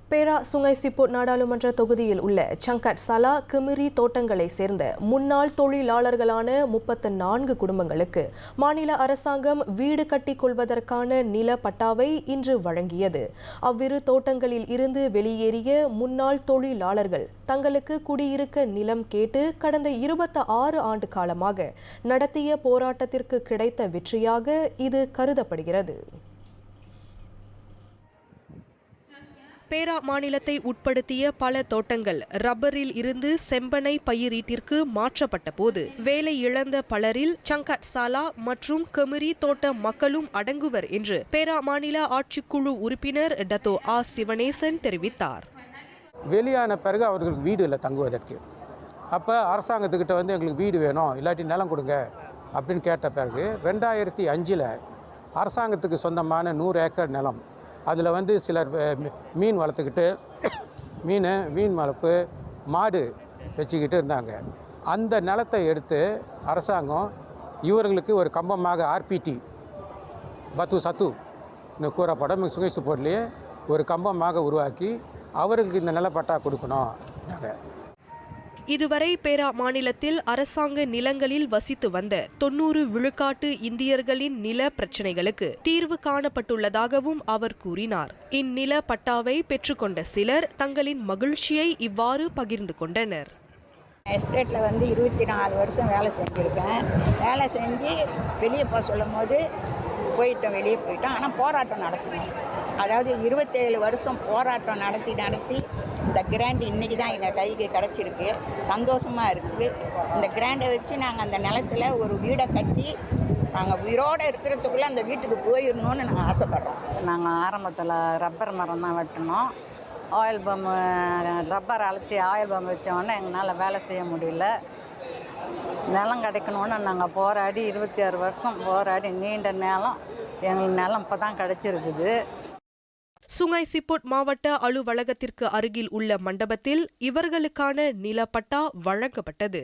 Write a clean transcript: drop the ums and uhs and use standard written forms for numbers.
பேரா சுங்கை சிப்போட் நாடாளுமன்ற தொகுதியில் உள்ள சங்கட் சலா கிமிரி தோட்டங்களை சேர்ந்த முன்னாள் தொழிலாளர்களான 34 குடும்பங்களுக்கு மாநில அரசாங்கம் வீடு கட்டிக் கொள்வதற்கான நில பட்டாவை இன்று வழங்கியது. அவ்விரு தோட்டங்களில் இருந்து வெளியேறிய முன்னாள் தொழிலாளர்கள் தங்களுக்கு குடியிருக்க நிலம் கேட்டு கடந்த 26 ஆண்டு காலமாக நடத்திய போராட்டத்திற்கு கிடைத்த வெற்றியாக இது கருதப்படுகிறது. பேரா மாநிலத்தை உட்படுத்திய பல தோட்டங்கள் ரப்பரில் இருந்து செம்பனை பயிரீட்டிற்கு மாற்றப்பட்ட போது வேலை இழந்த பலரில் சங்கட் சாலா மற்றும் கிமிரி தோட்ட மக்களும் அடங்குவர் என்று பேரா மாநில ஆட்சிக்குழு உறுப்பினர் டத்தோ ஆ சிவனேசன் தெரிவித்தார். வெளியான பிறகு அவர்களுக்கு வீடு இல்லை தங்குவதற்கு. அப்போ அரசாங்கத்துக்கிட்ட எங்களுக்கு வீடு வேணும், இல்லாட்டி நிலம் கொடுங்க அப்படின்னு கேட்ட பிறகு 2005 அரசாங்கத்துக்கு சொந்தமான 100 ஏக்கர் நிலம், அதில் சிலர் மீன் வளர்த்துக்கிட்டு மீன் வளர்ப்பு மாடு வச்சுக்கிட்டு இருந்தாங்க. அந்த நிலத்தை எடுத்து அரசாங்கம் இவர்களுக்கு ஒரு கம்பமாக ஆர்பிடி பத்து சத்து கூறப்படும் சுங்கை சிப்போட்லேயே ஒரு கம்பமாக உருவாக்கி அவர்களுக்கு இந்த நிலப்பட்டா கொடுக்கணும். இதுவரை பேரா மாநிலத்தில் அரசாங்க நிலங்களில் வசித்து வந்த 90 விழுக்காட்டு இந்தியர்களின் நில பிரச்சினைகளுக்கு தீர்வு காணப்பட்டுள்ளதாகவும் அவர் கூறினார். இந்நில பட்டாவை பெற்றுக்கொண்ட சிலர் தங்களின் மகிழ்ச்சியை இவ்வாறு பகிர்ந்து கொண்டனர். எஸ்டேட்டில் 24 வருஷம் வேலை செஞ்சுருக்கேன். வேலை செஞ்சு வெளியே போக சொல்லும் போது வெளியே போயிட்டோம். ஆனால் போராட்டம் நடத்தணும். அதாவது 27 வருஷம் போராட்டம் நடத்தி இந்த கிராண்ட் இன்றைக்கி தான் எங்கள் கைக்கு கிடச்சிருக்கு. சந்தோஷமாக இருக்குது. இந்த கிராண்டை வச்சு நாங்கள் அந்த நிலத்தில் ஒரு வீடை கட்டி நாங்கள் உயிரோடு இருக்கிறதுக்குள்ளே அந்த வீட்டுக்கு போயிடணும்னு நாங்கள் ஆசைப்பட்றோம். நாங்கள் ஆரம்பத்தில் ரப்பர் மரம் தான் வெட்டினோம். ஆயில் பம்பு ரப்பர் அழைச்சி ஆயில் பம்பு வச்சோடனே எங்களால் வேலை செய்ய முடியல. நிலம் கிடைக்கணுன்னு நாங்கள் போராடி 26 வருஷம் போராடி நீண்ட நிலம் எங்களுக்கு நிலம் இப்போ தான் கிடச்சிருக்குது. சுங்கை சிப்போட் மாவட்ட அலுவலகத்திற்கு அருகில் உள்ள மண்டபத்தில் இவர்களுக்கான நிலப்பட்டா வழங்கப்பட்டது.